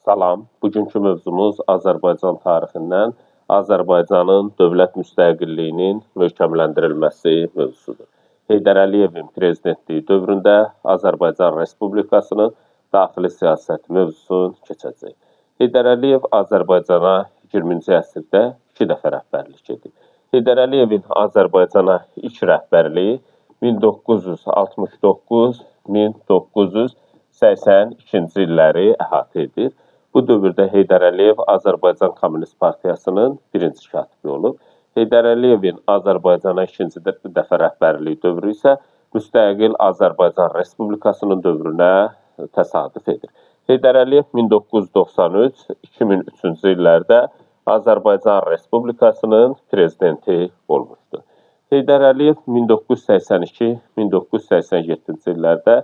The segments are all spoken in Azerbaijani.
Salam, bugünkü mövzumuz Azərbaycan tarixindən Azərbaycanın dövlət müstəqilliyinin möhkəmləndirilməsi mövzusudur. Heydər Əliyevin prezidentliyi dövründə Azərbaycan Respublikasının daxili siyasəti mövzusunu keçəcək. Heydər Əliyev Azərbaycana 20-ci əsrdə 2 dəfə rəhbərlik edib. Heydər Əliyevin Azərbaycana ilk rəhbərliyi 1939-1982-ci illəri əhatə edir. Bu dövrdə Heydər Əliyev Azərbaycan Kommunist Partiyasının birinci katibi olub. Heydər Əliyevin Azərbaycana ikinci dəfə rəhbərliyi dövrü isə müstəqil Azərbaycan Respublikasının dövrünə təsadüf edir. Heydər Əliyev 1993-2003-cü illərdə Azərbaycan Respublikasının prezidenti olmuşdur. Heydər Əliyev 1982-1987-ci illərdə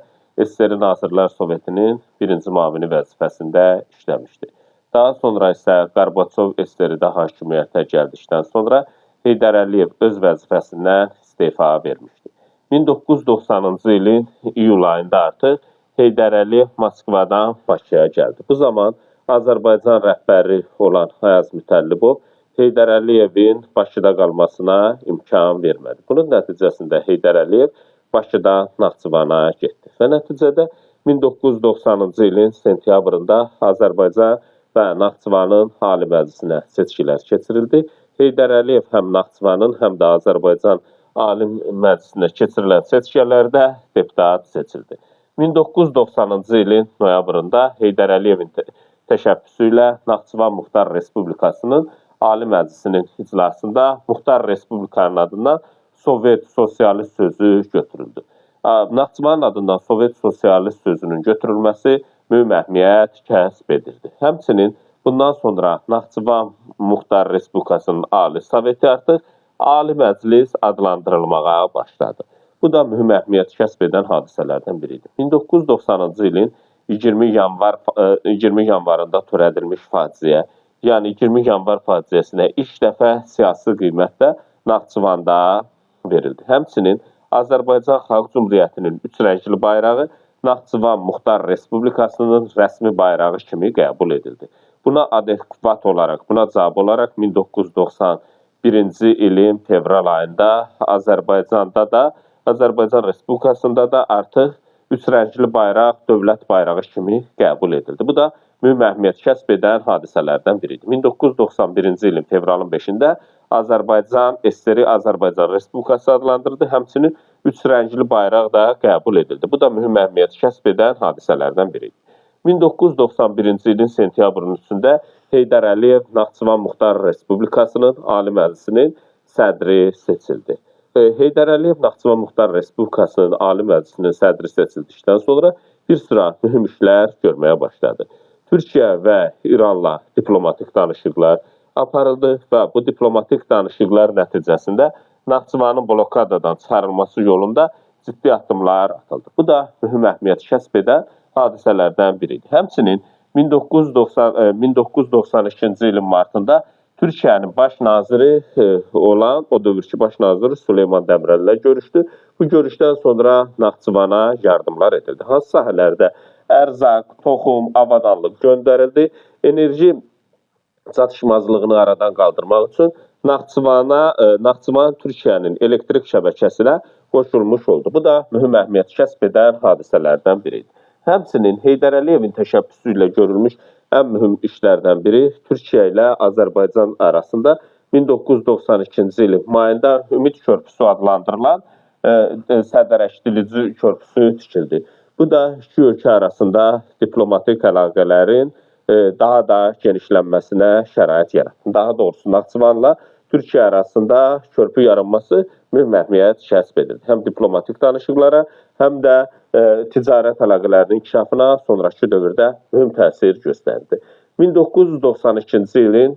SSR Nazirlər Sovetinin birinci müavini vəzifəsində işləmişdir. Daha sonra isə Qarbaçov SSR-də hakimiyyətə gəldikdən sonra Heydər Əliyev öz vəzifəsindən istefa vermişdir. 1990-cı ilin iyul ayında artıq Heydər Əliyev Moskvadan Bakıya gəldi. Bu zaman Azərbaycan rəhbəri olan Ayaz Mütəllibov Heydər Əliyevin Bakıda qalmasına imkan vermədi. Bunun nəticəsində Heydər Əliyev Bakıda Naxçıvana getdi və nəticədə 1990-cı ilin sentyabrında Azərbaycan və Naxçıvanın Ali Məclisinə seçkilər keçirildi. Heydər Əliyev həm Naxçıvanın, həm də Azərbaycan Ali Məclisinə keçirilən seçkilərdə deputat seçildi. 1990-cı ilin noyabrında Heydər Əliyevin təşəbbüsü ilə Naxçıvan Muxtar Respublikasının Ali Məclisinin iclasında Muxtar Respublikanın adından Sovet Sosialist sözü götürüldü. Naxçıvanın adından Sovet Sosialist sözünün götürülməsi mühüm əhəmiyyət kəsb edirdi. Həmçinin bundan sonra Naxçıvan Muxtar Respublikasının Ali Soveti artıq Ali Məclis adlandırılmağa başladı. Bu da mühüm əhəmiyyət kəsb edən hadisələrdən biridir. 1990-cı ilin 20 yanvarında törədilmiş faciə, yəni 20 yanvar faciəsinə ilk dəfə siyasi qiymətdə Naxçıvanda verildi. Həmçinin Azərbaycan Xalq Cümhuriyyətinin üç rəngli bayrağı Naxçıvan Muxtar Respublikasının rəsmi bayrağı kimi qəbul edildi. Buna adekvat olaraq, buna cavab olaraq 1991-ci ilin fevral ayında Azərbaycan Respublikasında da artıq üç rəngli bayraq dövlət bayrağı kimi qəbul edildi. Bu da mühüm əhəmiyyət kəsb edən hadisələrdən biridir. 1991-ci ilin fevralın 5-də Azərbaycan SSR Azərbaycan Respublikası adlandırıldı. Həmçinin üç rəngli bayraq da qəbul edildi. Bu da mühüm əhəmiyyət kəsb edən hadisələrdən biridir. 1991-ci ilin sentyabrın 3-də Heydər Əliyev Naxçıvan Muxtar Respublikasının Ali Məclisinin sədri seçildi. Heydər Əliyev Naxçıvan Muxtar Respublikasının Ali Məclisinin sədri seçildikdən sonra bir sıra mühüm işlər görməyə başladı. Türkiyə və İranla diplomatik danışıqlar aparıldı və bu diplomatik danışıqlar nəticəsində Naxçıvanın blokadadan çıxarılması yolunda ciddi addımlar atıldı. Bu da mühüm əhəmiyyət kəsb edən hadisələrdən biridir. Həmçinin 1992-ci ilin martında Türkiyənin baş naziri olan, o dövrki baş naziri Süleyman Dəmirəllə görüşdü. Bu görüşdən sonra Naxçıvana yardımlar edildi. Hansı sahələrdə ərzaq, toxum, avadanlıq göndərildi. Enerji çatışmazlığını aradan qaldırmaq üçün Naxçıvan Türkiyənin elektrik şəbəkəsinə qoşulmuş oldu. Bu da mühüm əhəmiyyət kəsb edən hadisələrdən biridir. Həmçinin Heydər Əliyevin təşəbbüsü ilə görülmüş ən mühüm işlərdən biri Türkiyə ilə Azərbaycan arasında 1992-ci ilin mayında Ümid Körpüsü adlandırılan sədərəşdirici körpüsü tikildi. Bu da iki ölkə arasında diplomatik əlaqələrin daha da genişlənməsinə şərait yaratdı. Daha doğrusu Naxçıvanla Türkiyə arasında körpü yaranması mühüm əhəmiyyət kəsb edildi. Həm diplomatik danışıqlara, həm də ticarət əlaqələrinin inkişafına sonraki dövrdə mühüm təsir göstərdi. 1992-ci ilin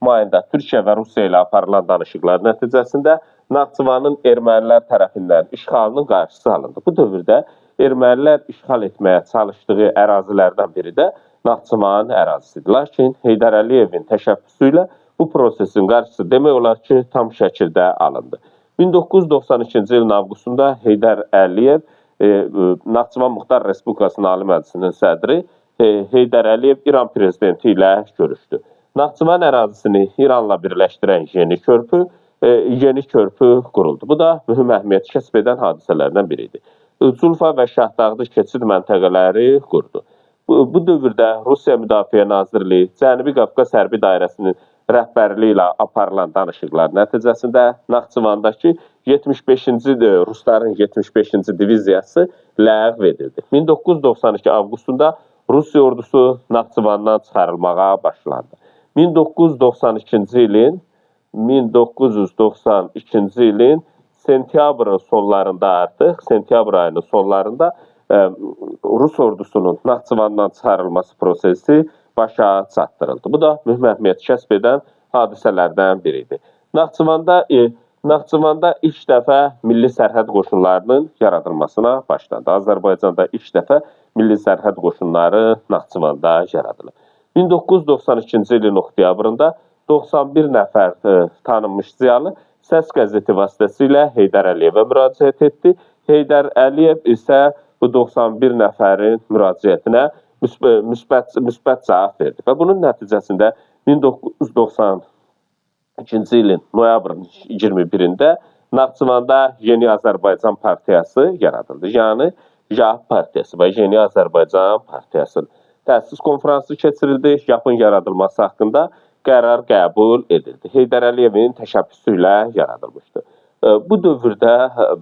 mayında Türkiyə və Rusiya ilə aparılan danışıqlar nəticəsində Naxçıvanın ermənilər tərəfindən işğalının qarşısı alındı. Bu dövrdə ermənilər işğal etməyə çalışdığı ərazilərdən biri də Naxçıvan ərazisidir. Lakin Heydər Əliyevin təşəbbüsü ilə bu prosesin qarşısı demək olar ki, tam şəkildə alındı. 1992-ci ilin avqustunda Heydər Əliyev Naxçıvan Muxtar Respublikasının Ali Məclisinin sədri Heydər Əliyev İran prezidenti ilə görüşdü. Naxçıvan ərazisini İranla birləşdirən yeni körpü quruldu. Bu da mühüm əhəmiyyət kəsb edən hadisələrdən biridir. Culfa və Şahdağlı keçid məntəqələri qurdu. Bu dövrdə Rusiya Müdafiə Nazirliyi Cənubi Qafqaz Hərbi Dairəsinin rəhbərliyi ilə aparılan danışıqlar nəticəsində Naxçıvandakı Rusların 75-ci diviziyası ləğv edildi. 1992 avqustunda Rusiya ordusu Naxçıvandan çıxarılmağa başlandı. 1992 ilin sentyabrın sonlarında sentyabr ayının sonlarında Rus ordusunun Naxçıvandan çıxarılması prosesi başa çatdırıldı. Bu da mühüm əhəmiyyət kəsb edən hadisələrdən biridir. Naxçıvanda ilk dəfə milli sərhəd qoşunlarının yaradılmasına başlandı. Azərbaycanda ilk dəfə milli sərhəd qoşunları Naxçıvanda yaradılıb. 1992 ilin oktyabrında 91 nəfər tanınmış ziyalı Səs qəzeti vasitəsilə Heydər Əliyevə müraciət etdi. Heydər Əliyev isə bu 91 nəfərin müraciətinə müsbət cavab verdi. Və bunun nəticəsində 1992 ilin noyabrın 21-də Naxçıvanda Yeni Azərbaycan Partiyası yaradıldı. Yəni, JAH Partiyası və Yeni Azərbaycan Partiyasının təsis konfransı keçirildi. JAH-ın yaradılması haqqında qərar qəbul edildi. Heydər Əliyevin təşəbbüsü ilə yaradılmışdı. Bu dövrdə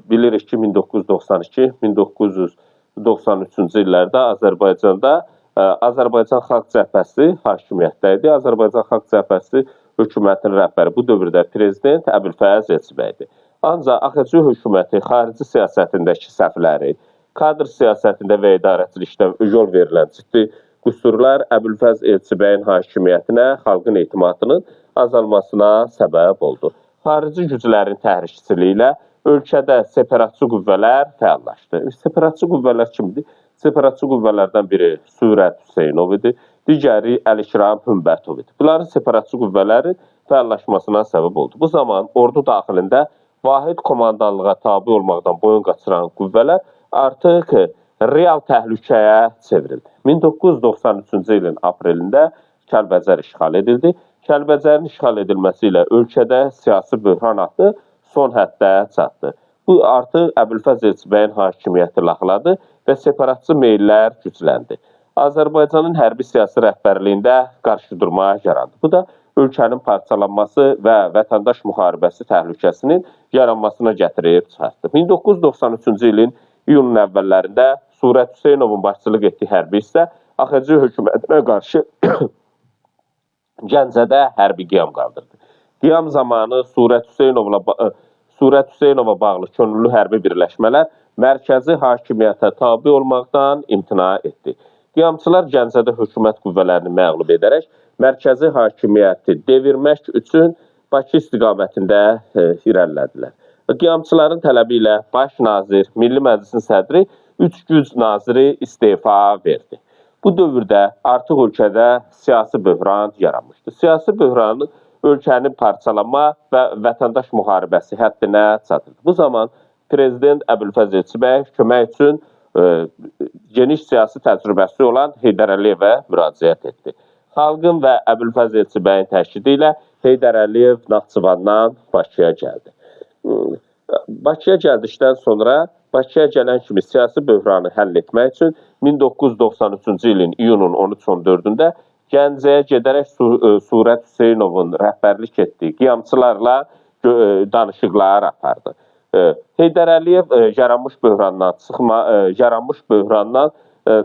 bilirik ki, 1992-1993-cü illərdə Azərbaycan Xalq Cəbhəsi hakimiyyətdə idi. Azərbaycan Xalq Cəbhəsi hökumətinin rəhbəri bu dövrdə prezident Əbülfəz Elçibəydi idi. Ancaq AXC hökuməti xarici siyasətindəki səhvləri, kadr siyasətində və idarəçilikdə yol verilən ciddi qüsurlar Əbülfəz Elçibəyin hakimiyyətinə xalqın etimadının azalmasına səbəb oldu. Xarici güclərin təhrikçiliyi ilə ölkədə separatçı qüvvələr fəallaşdı. Separatçı qüvvələr kimdir? Separatçı qüvvələrdən biri Surət Hüseynov idi, digəri Əlikram Hümbətov idi. Bunların separatçı qüvvələrin fəallaşmasına səbəb oldu. Bu zaman ordu daxilində vahid komandanlığa tabi olmaqdan boyun qaçıran qüvvələr artıq real təhlükəyə çevrildi. 1993-cü ilin aprelində Kəlbəcər işğal edildi. Kəlbəcərin işğal edilməsi ilə ölkədə siyasi böhran hattı son həddə çatdı. Bu artıq Əbülfəz Elçibəyin hakimiyyəti laxladı və separatçı meyllər gücləndi. Azərbaycanın hərbi siyasi rəhbərliyində qarşıdurma yarandı. Bu da ölkənin parçalanması və vətəndaş müharibəsi təhlükəsinin yaranmasına gətirib çıxartdı. 1993-cü ilin iyunun əvvəllərində Surət Hüseynovun başçılıq etdiyi hərbi hissə AXC hökumətinə qarşı Gəncədə hərbi qiyam qaldırdı. Qiyam zamanı Surət Hüseynova bağlı könüllü hərbi birləşmələr mərkəzi hakimiyyətə tabi olmaqdan imtina etdi. Qiyamçılar Gəncədə hökumət qüvvələrini məğlub edərək mərkəzi hakimiyyəti devirmək üçün Bakı istiqamətində irəlilədilər. Qiyamçıların tələbi ilə Baş nazir, Milli Məclisin sədri, 3 güc naziri istefa verdi. Bu dövrdə artıq ölkədə siyasi böhran yaranmışdı. Siyasi böhranı ölkənin parçalanma və vətəndaş müharibəsi həddinə çatırdı. Bu zaman prezident Əbülfəz Elçibəy kömək üçün geniş siyasi təcrübəsi olan Heydər Əliyevə müraciət etdi. Xalqın və Əbülfəz Elçibəyin təşkili ilə Heydər Əliyev Naxçıvandan Bakıya gəldi. Bakıya gəldikdən sonra Bakıya gələn kimi siyasi böhranı həll etmək üçün 1993-cü ilin iyunun 13-14-də Gəncəyə gedərək Surət Hüseynovun rəhbərlik etdiyi qiyamçılarla danışıqlar apardı. Heydər Əliyev yaranmış böhrandan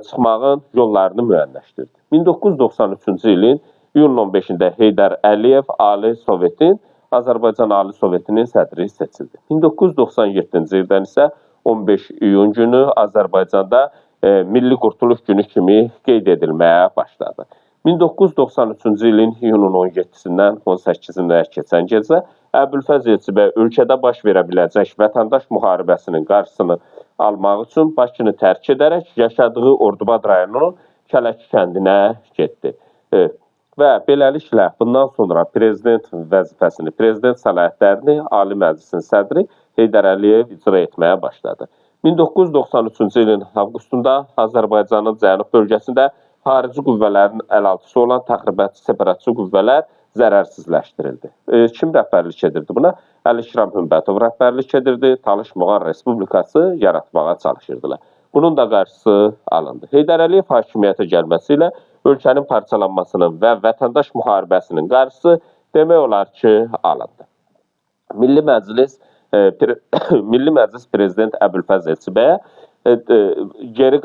çıxmağın yollarını müəyyənləşdirdi. 1993-cü ilin iyunun 15-də Heydər Əliyev Azərbaycan Ali Sovetinin sədri seçildi. 1997-ci ildən isə 15 iyun günü Azərbaycanda Milli Qurtuluş Günü kimi qeyd edilməyə başladı. 1993-cü ilin iyunun 17-sindən 18-nə keçən gecə Əbülfəz Elçibəy ölkədə baş verə biləcək vətəndaş müharibəsinin qarşısını almaq üçün Bakını tərk edərək yaşadığı Ordubad rayonunun Kələki kəndinə getdi. Və beləliklə bundan sonra prezident vəzifəsini, prezident səlahiyyətlərini Ali Məclisin sədri Heydər Əliyev icra etməyə başladı. 1993-cü ilin avqustunda Azərbaycanın cənub bölgəsində xarici qüvvələrin əlaltısı olan təxribatçı separatçı qüvvələr zərərsizləşdirildi. Kim rəhbərlik edirdi buna? Əli-Şiram Hümbətov rəhbərlik edirdi. Talış Muğan Respublikası yaratmağa çalışırdılar. Bunun da qarşısı alındı. Heydər Əliyev hakimiyyətə gəlməsi ilə ölkənin parçalanmasının və vətəndaş müharibəsinin qarşısı demək olar ki, alındı. Milli Məclis Prezident Əbülfəz Elçibəyə geri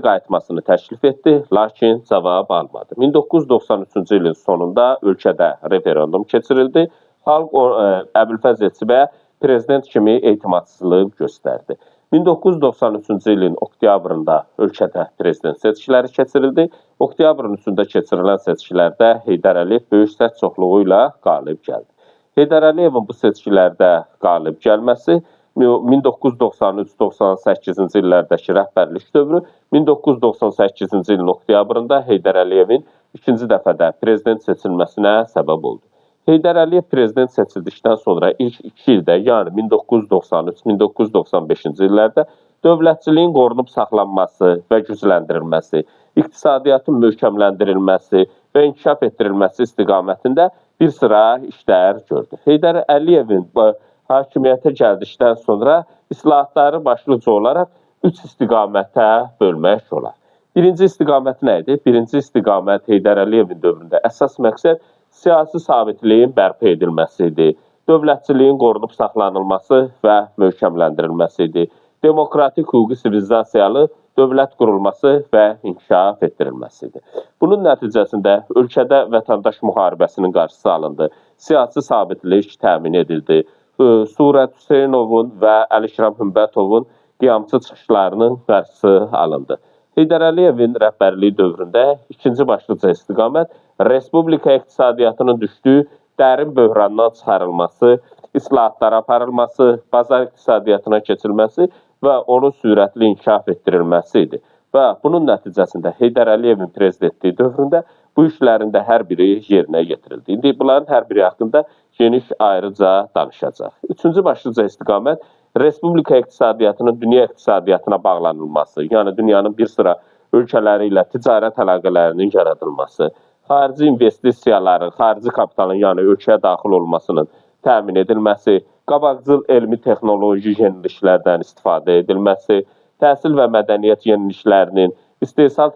qayıtmasını təklif etdi, lakin cavab almadı. 1993-cü ilin sonunda ölkədə referendum keçirildi. Xalq Əbülfəz Elçibəyə prezident kimi etimadsızlıq göstərdi. 1993-cü ilin oktyabrında ölkədə prezident seçkiləri keçirildi. Oktyabrın 3-də keçirilən seçkilərdə Heydər Əliyev böyük səs çoxluğu ilə qalib gəldi. Heydər Əliyevin bu seçkilərdə qalib gəlməsi 1993-98-ci illərdəki rəhbərlik dövrü 1998-ci ilin oktyabrında Heydər Əliyevin ikinci dəfədə prezident seçilməsinə səbəb oldu. Heydər Əliyev prezident seçildikdən sonra ilk 2 ildə, yəni 1993-1995-ci illərdə dövlətçiliyin qorunub saxlanması və gücləndirilməsi, iqtisadiyyatın möhkəmləndirilməsi və inkişaf etdirilməsi istiqamətində bir sıra işlər gördü. Heydər Əliyevin hakimiyyətə gəldikdən sonra islahatları başlıca olaraq 3 istiqamətə bölmək olar. Birinci istiqamət nə idi? Birinci istiqamət Heydər Əliyevin dövründə əsas məqsəd siyasi sabitliyin bərpa edilməsi idi, dövlətçiliyin qorunub saxlanılması və möhkəmləndirilməsi idi, demokratik hüquqi sivilizasiyalı dövlət qurulması və inkişaf etdirilməsi idi. Bunun nəticəsində ölkədə vətəndaş müharibəsinin qarşısı alındı, siyasi sabitlik təmin edildi, Surət Hüseynovun və Əli-Şiram Hümbətovun qiyamçı çıxışlarının qarşısı alındı. Heydər Əliyevin rəhbərliyi dövründə ikinci başlıca istiqamət Respublika iqtisadiyyatının düşdüyü dərin böhrandan çıxarılması, islahatlara aparılması, bazar iqtisadiyyatına keçilməsi və onun sürətli inkişaf etdirilməsi idi. Və bunun nəticəsində Heydər Əliyevin prezidentliyi dövründə bu işlərin də hər biri yerinə yetirildi. İndi bunların hər biri haqqında geniş ayrıca danışacaq. Üçüncü başlıca istiqamət Respublika iqtisadiyyatının dünya iqtisadiyyatına bağlanılması, yəni dünyanın bir sıra ölkələri ilə ticarət əlaqələrinin yaradılması, xarici investisiyaların, xarici kapitalın, yəni ölkəyə daxil olmasının təmin edilməsi, qabaqcıl elmi texnoloji yeniliklərdən istifadə edilməsi, təhsil və mədəniyyət yeniliklərinin, istehsal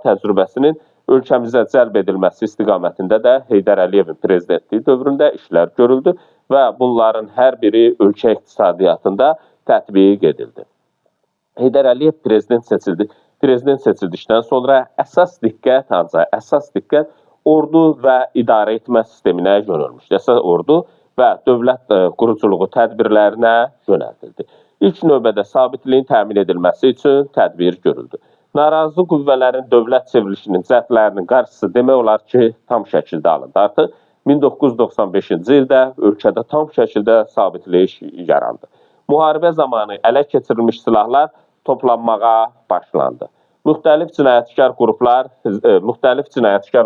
təcrübəsinin ölkəmizə cəlb edilməsi istiqamətində də Heydər Əliyevin prezidentliyi dövründə işlər görüldü və bunların hər biri ölkə iqtisadiyyatında tətbiq edildi. Heydər Əliyev prezident seçildi. Prezident seçildikdən sonra əsas diqqət ordu və idarə etmə sisteminə yönəlmişdi. Əsas ordu və dövlət quruculuğu tədbirlərinə yönəldildi. İlk növbədə sabitliyin təmin edilməsi üçün tədbir görüldü. Narazı qüvvələrin dövlət çevrilişinin cəhdlərinin qarşısı demək olar ki, tam şəkildə alındı. Artıq 1995-ci ildə ölkədə tam şəkildə sabitlik yarandı. Müharibə zamanı ələ keçirilmiş silahlar toplanmağa başlandı. Müxtəlif cinayətkar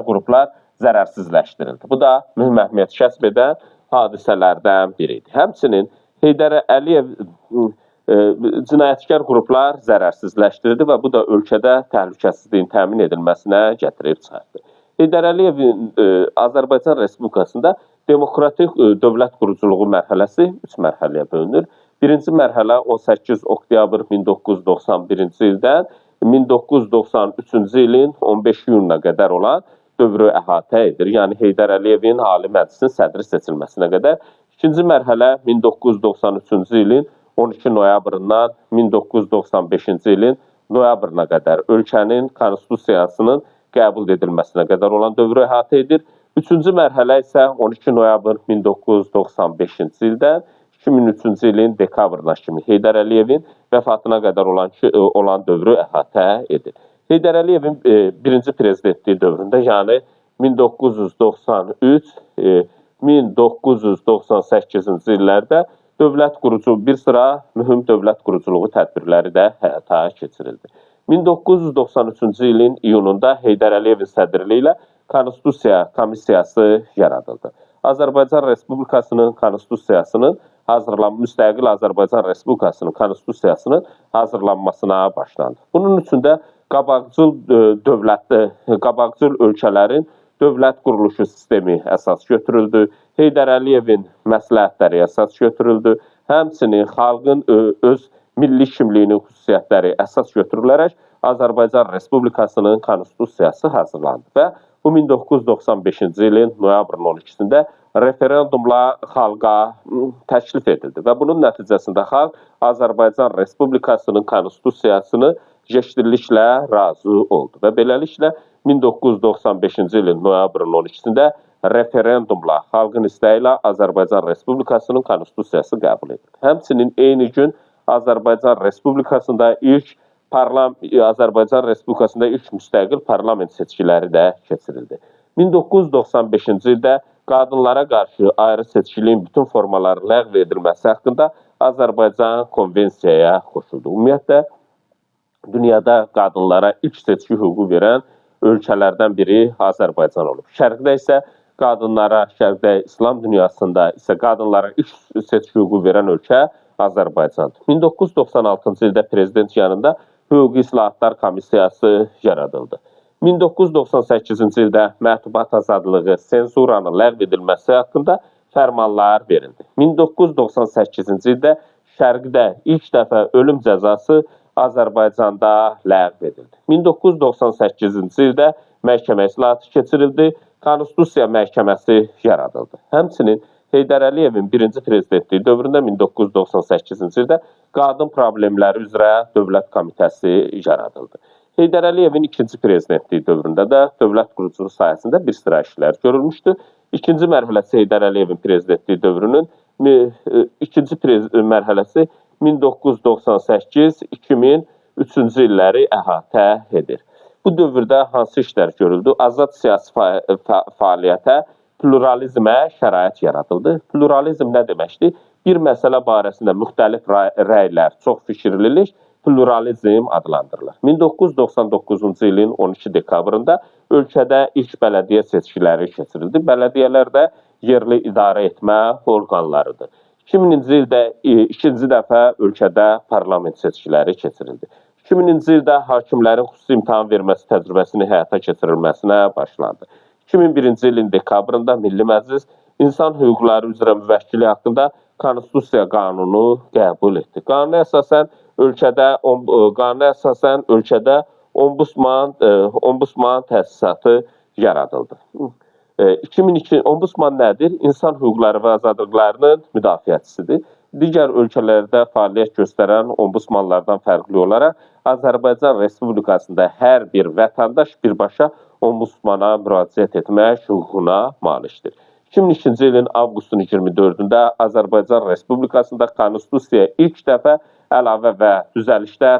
qruplar zərərsizləşdirildi. Bu da mühüm əhəmiyyət kəsb edən hadisələrdən biri idi. Həmçinin Heydər Əliyev cinayətkar qruplar zərərsizləşdirdi və bu da ölkədə təhlükəsizliyin təmin edilməsinə gətirib çıxartdı. Heydər Əliyevin Azərbaycan Respublikasında demokratik dövlət quruculuğu mərhələsi 3 mərhələyə bölünür. Birinci mərhələ 18 oktyabr 1991-ci ildən 1993-cü ilin 15 iyununa qədər olan dövrü əhatə edir. Yəni Heydər Əliyevin Ali Məclisin sədri seçilməsinə qədər. İkinci mərhələ 1993-cü ilin 12 noyabrından 1995-ci ilin noyabrına qədər ölkənin konstitusiyasının qəbul edilməsinə qədər olan dövrü əhatə edir. Üçüncü mərhələ isə 12 noyabr 1995-ci ildən 2003-cü ilin dekabrına kimi Heydər Əliyevin vəfatına qədər olan dövrü əhatə edir. Heydər Əliyevin birinci prezidentliyi dövründə, yəni 1994-1998-ci illərdə bir sıra mühüm dövlət quruculuğu tədbirləri də həyata keçirildi. 1993-cü ilin iyununda Heydər Əliyevin sədrliyi ilə Konstitusiya Komissiyası yaradıldı. Azərbaycan Respublikasının Konstitusiyasının müstəqil Azərbaycan Respublikasının konstitusiyasının hazırlanmasına başlandı. Bunun üçün də qabaqcıl ölkələrin dövlət quruluşu sistemi əsas götürüldü. Heydər Əliyevin məsləhətləri əsas götürüldü. Həmçinin xalqın öz milli kimliyinin xüsusiyyətləri əsas götürülərək Azərbaycan Respublikasının konstitusiyası hazırlandı və bu 1995-ci ilin noyabrın 12-sində referendumla xalqa təklif edildi və bunun nəticəsində xalq Azərbaycan Respublikasının konstitusiyasını geçdiriliklə razı oldu və beləliklə 1995-ci ilin noyabrın 12-sində referendumla, xalqın istəyi ilə Azərbaycan Respublikasının konstitusiyası qəbul edildi. Həmçinin eyni gün Azərbaycan Respublikasında ilk müstəqil parlament seçkiləri də keçirildi. 1995-ci ildə qadınlara qarşı ayrı seçkiliyin bütün formaları ləğv edilməsi haqqında Azərbaycan konvensiyaya qoşuldu. Ümumiyyətlə, dünyada qadınlara ilk seçki hüququ verən ölkələrdən biri Azərbaycan olub. Şərqdə isə İslam dünyasında isə qadınlara ilk seçki hüququ verən ölkə Azərbaycandır. 1996-cı ildə prezident yanında Hüquqi İslahatlar Komissiyası yaradıldı. 1998-ci ildə mətbuat azadlığı, sensuranın ləğv edilməsi haqqında fərmanlar verildi. 1998-ci ildə Şərqdə ilk dəfə ölüm cəzası Azərbaycanda ləğv edildi. 1998-ci ildə məhkəmə islahatı keçirildi, Konstitusiya Məhkəməsi yaradıldı. Həmçinin Heydər Əliyevin birinci prezidentliyi dövründə 1998-ci ildə Qadın Problemləri üzrə Dövlət Komitəsi yaradıldı. Heydər Əliyevin ikinci prezidentliyi dövründə də dövlət quruculuğu sayəsində bir sıra işlər görülmüşdü. İkinci mərhələsi Heydər Əliyevin prezidentliyi dövrünün ikinci mərhələsi 1998-2003-cü illəri əhatə edir. Bu dövrdə hansı işlər görüldü? Azad siyasi fəaliyyətə, pluralizmə şərait yaradıldı. Pluralizm nə deməkdir? Bir məsələ barəsində müxtəlif rəylər, çox fikirlilik, pluralizm adlandırılır. 1999-cu ilin 12 dekabrında ölkədə ilk bələdiyyə seçkiləri keçirildi. Bələdiyyələr də yerli idarə etmə orqanlarıdır. 2000-ci ildə ikinci dəfə ölkədə parlament seçkiləri keçirildi. 2000-ci ildə hakimlərin xüsusi imtahan verməsi təcrübəsinin həyata keçirilməsinə başlandı. 2001-ci ilin dekabrında Milli Məclis İnsan Hüquqları üzrə Müvəkkili haqqında Konstitusiya qanunu qəbul etdi. Qanuna əsasən ölkədə Ombudsman təsisatı yaradıldı. 2002 Ombudsman nədir? İnsan hüquqları və azadlıqlarının müdafiəçisidir. Digər ölkələrdə fəaliyyət göstərən ombudsmanlardan fərqli olaraq Azərbaycan Respublikasında hər bir vətəndaş birbaşa ombudsmana müraciət etmək hüququna malikdir. 2002-ci ilin avqustun 24-də Azərbaycan Respublikasında Konstitusiyaya ilk dəfə əlavə və düzəlişlər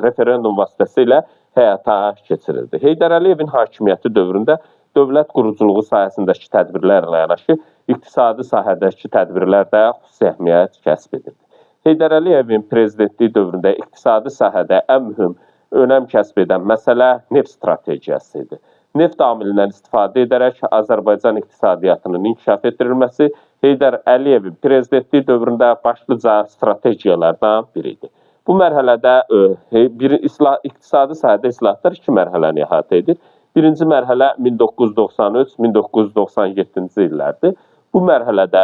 referendum vasitəsilə həyata keçirildi. Heydər Əliyevin hakimiyyəti dövründə dövlət quruculuğu sahəsindəki tədbirlərlə yanaşı iqtisadi sahədəki tədbirlər də xüsusi əhəmiyyət kəsb edirdi. Heydər Əliyevin prezidentliyi dövründə iqtisadi sahədə ən mühüm önəm kəsb edən məsələ neft strategiyası idi. Neft amilindən istifadə edərək Azərbaycan iqtisadiyyatının inkişaf etdirilməsi Heydər Əliyevin prezidentliyi dövründə başlıca strategiyalardan biri idi. Bu mərhələdə iqtisadi sahədə islahatlar iki mərhələni əhatə edir. Birinci mərhələ 1993-1997-ci illərdir. Bu mərhələdə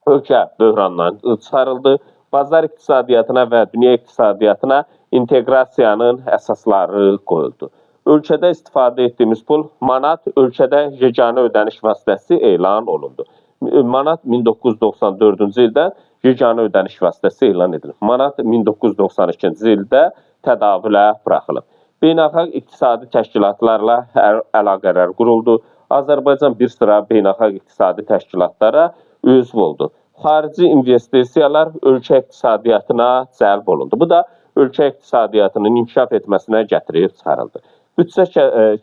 ölkə böhrandan çıxarıldı, bazar iqtisadiyyatına və dünya iqtisadiyyatına inteqrasiyanın əsasları qoyuldu. Ölkədə istifadə etdiyimiz pul manat ölkədə yeganə ödəniş vasitəsi elan olundu. Manat 1994-cü ildə yeganə ödəniş vasitəsi elan edilir. Manat 1992-ci ildə tədavülə buraxılıb. Beynəlxalq iqtisadi təşkilatlarla əlaqələr quruldu. Azərbaycan bir sıra beynəlxalq iqtisadi təşkilatlara üzv oldu. Xarici investisiyalar ölkə iqtisadiyyatına cəlb olundu. Bu da ölkə iqtisadiyyatının inkişaf etməsinə gətirib çıxarıldı. Büdcə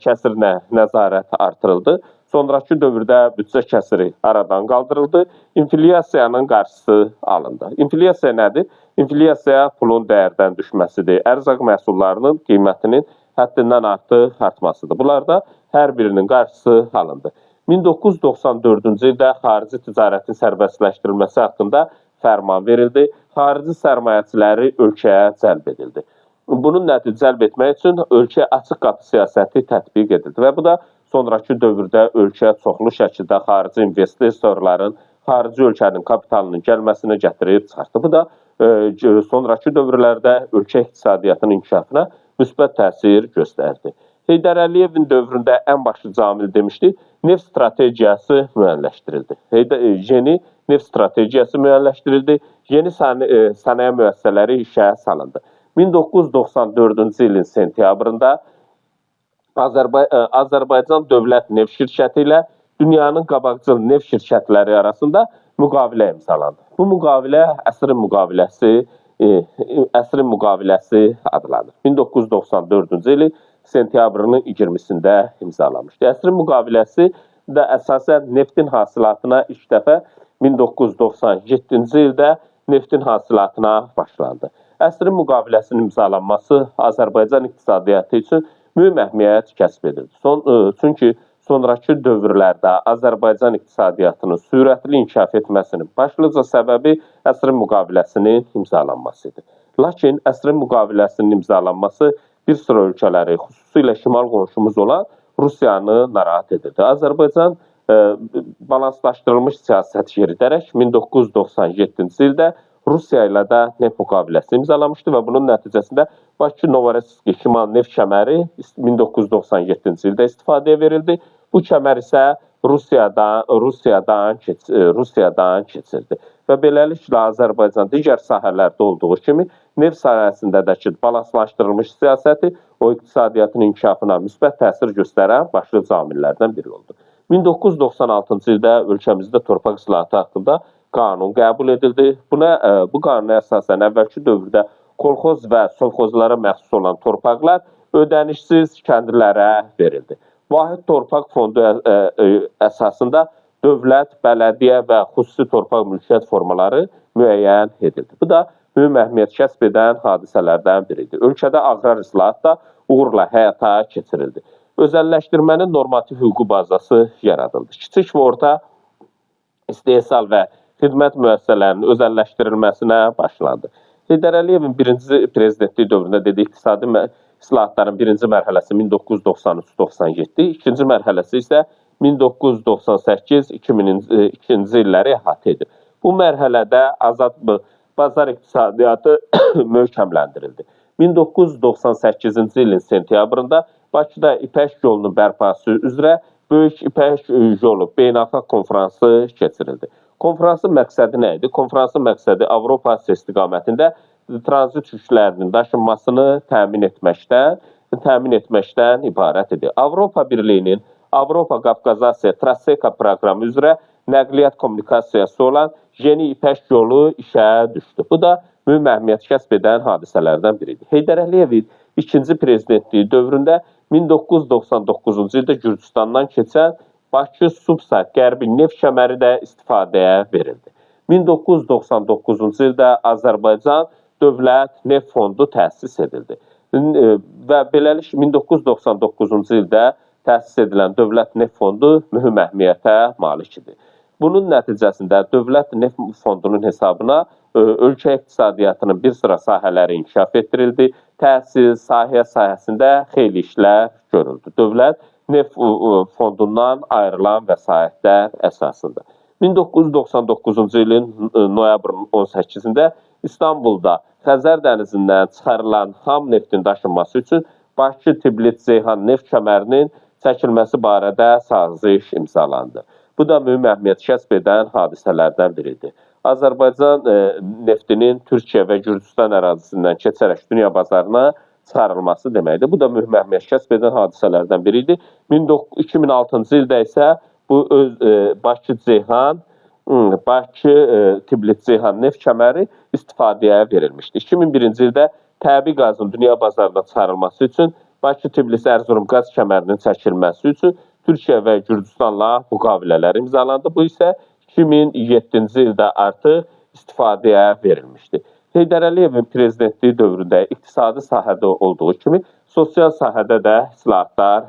kəsirinə nəzarət artırıldı. Sonrakı dövrdə büdcə kəsiri aradan qaldırıldı. İnflyasiyanın qarşısı alındı. İnflyasiya nədir? İnflyasiya pulun dəyərdən düşməsidir. Ərzaq məhsullarının qiymətinin həddindən artıq artmasıdır. Bunlarda hər birinin qarşısı alındı. 1994-cü ildə xarici ticarətin sərbəstləşdirilməsi haqqında fərman verildi. Xarici sərmayəçiləri ölkəyə cəlb edildi. Bunun nəticə cəlb etmək üçün ölkəyə açıq qapı siyasəti tətbiq edildi və bu da sonrakı dövrdə ölkəyə çoxlu şəkildə xarici investorların xarici ölkənin kapitalının gəlməsinə gətirib çıxartdı. Bu da sonrakı dövrlərdə ölkə iqtisadiyyatının inkişafına müsbət təsir göstərdi. Heydər Əliyevin dövründə ən başlıca amil demişdik, neft strategiyası müəyyənləşdirildi. Yeni neft strategiyası müəyyənləşdirildi, yeni sənaye müəssisələri işə salındı. 1994-cü ilin sentyabrında Azərbaycan Dövlət Neft Şirkəti ilə dünyanın qabaqcıl neft şirkətləri arasında müqavilə imzalandı. Bu müqavilə əsrin müqaviləsi adlanır. 1994-cü ilin sentyabrının 20-sində imzalamışdı. Əsrin müqaviləsi də əsasən neftin hasilatına ilk dəfə 1997-ci ildə neftin hasilatına başlandı. Əsrin müqaviləsinin imzalanması Azərbaycan iqtisadiyyatı üçün mühüm əhəmiyyət kəsb edir. Çünki sonrakı dövrlərdə Azərbaycan iqtisadiyyatının sürətli inkişaf etməsinin başlıca səbəbi əsrin müqaviləsinin imzalanmasıdır. Lakin əsrin müqaviləsinin imzalanması bir sıra ölkələri, xüsusilə şimal qonşumuz olan Rusiyanı narahat edirdi. Azərbaycan balanslaşdırılmış siyasət yeridərək 1997-ci ildə Rusiya ilə də neft müqaviləsi imzalamışdı və bunun nəticəsində Bakı-Novossiysk şimal neft kəməri 1997-ci ildə istifadəyə verildi. Bu kəmər isə Rusiyadan keçirdi. Və beləliklə Azərbaycan digər sahələrdə olduğu kimi neft sahəsindəki balanslaşdırılmış siyasəti o iqtisadiyyatın inkişafına müsbət təsir göstərən başlıca amillərdən biri oldu. 1996-cı ildə ölkəmizdə torpaq islahatı haqqında qanun qəbul edildi. Bu qanuna əsasən əvvəlki dövrdə kolxoz və sovxozlara məxsus olan torpaqlar ödənişsiz kəndlilərə verildi. Vahid torpaq fondu əsasında dövlət, bələdiyyə və xüsusi torpaq mülkiyyət formaları müəyyən edildi. Bu da mühüm əhəmiyyət kəsb edən hadisələrdən biridir. Ölkədə aqrar islahat da uğurla həyata keçirildi. Özəlləşdirmənin normativ hüquqi bazası yaradıldı. Kiçik və orta istehsal və xidmət müəssisələrinin özəlləşdirilməsinə başlandı. Heydər Əliyevin birinci prezidentliyi dövründə dediyi iqtisadi islahatların birinci mərhələsi 1993-97, ikinci mərhələsi isə 1998-2002-ci illəri əhatə edir. Bu mərhələdə azad bazar iqtisadiyyatı möhkəmləndirildi. 1998-ci ilin sentyabrında Bakıda İpək yolunun bərpası üzrə Böyük İpək yolu beynəlxalq konfransı keçirildi. Konferansın məqsədi nə idi? Konferansın məqsədi Avropa istiqamətində tranzit yüklərinin daşınmasını təmin etməkdən ibarət idi. Avropa Birliyinin Avropa Qafqazasiya Traseka proqramı üzrə nəqliyyat kommunikasiyası olan yeni İpək yolu işə düşdü. Bu da mühüm əhəmiyyət kəsb edən hadisələrdən biridir. Heydər Əliyevin ikinci prezidentliyi dövründə 1999-cu ildə Gürcüstandan keçən Bakı-Subsa qərbi neft kəməri də istifadəyə verildi. 1999-cu ildə Azərbaycan Dövlət Neft Fondu təsis edildi. Və beləliklə 1999-cu ildə təsis edilən Dövlət Neft Fondu mühüm əhəmiyyətə malik idi. Bunun nəticəsində Dövlət Neft Fondunun hesabına ölkə iqtisadiyyatının bir sıra sahələri inkişaf etdirildi. Təhsil, sahə sahəsində xeyli işlər görüldü. Dövlət Neft Fondundan ayrılan vəsaitlər əsasında. 1999-cu ilin noyabrın 18-də İstanbulda Xəzər dənizindən çıxarılan xam neftin daşınması üçün Bakı-Tbilisi-Ceyhan neft kəmərinin çəkilməsi barədə saziş imzalandı. Bu da mühüm əhəmiyyət kəsb edən hadisələrdən biridir. Azərbaycan neftinin Türkiyə və Gürcüstan ərazisindən keçərək dünya bazarına çıxarılması deməkdir. Bu da mühüm əhəmiyyət kəsb edən hadisələrdən biridir. 2006-cı ildə isə bu Bakı-Tbilisi-Ceyhan neft kəməri istifadəyə verilmişdir. 2001-ci ildə təbii qazın dünya bazarına çıxarılması üçün Bakı-Tbilisi-Ərzurum qaz kəmərinin çəkilməsi üçün Türkiyə və Gürcüstanla müqavilələr imzalandı. Bu isə 2007-ci ildə artıq istifadəyə verilmişdir. Heydər Əliyevin prezidentliyi dövründə iqtisadi sahədə olduğu kimi sosial sahədə də islahatlar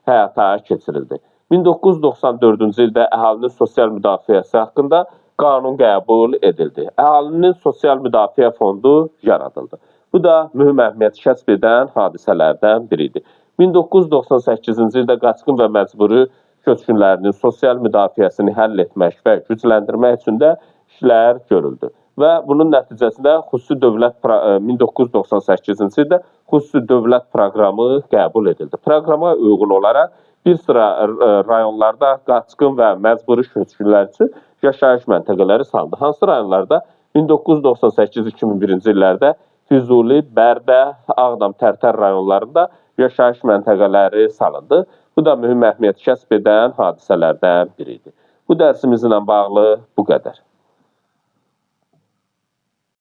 həyata keçirildi. 1994-cü ildə əhalinin sosial müdafiəsi haqqında qanun qəbul edildi. Əhalinin sosial müdafiə fondu yaradıldı. Bu da mühüm əhəmiyyət kəsb edən hadisələrdən biridir. 1998-ci ildə qaçqın və məcburi köçkünlərinin sosial müdafiəsini həll etmək və gücləndirmək üçün də işlər görüldü. Və bunun nəticəsində 1998-ci ildə xüsusi dövlət proqramı qəbul edildi. Proqrama uyğun olaraq bir sıra rayonlarda qaçqın və məcburi köçkünlər üçün yaşayış məntəqələri salındı. Hansı rayonlarda? 1998-2001-ci illərdə Füzuli, Bərdə, Ağdam, Tərtər rayonlarında yaşayış məntəqələri salındı. Bu da mühüm əhəmiyyət kəsb edən hadisələrdən biridir. Bu dərsimizlə bağlı bu qədər.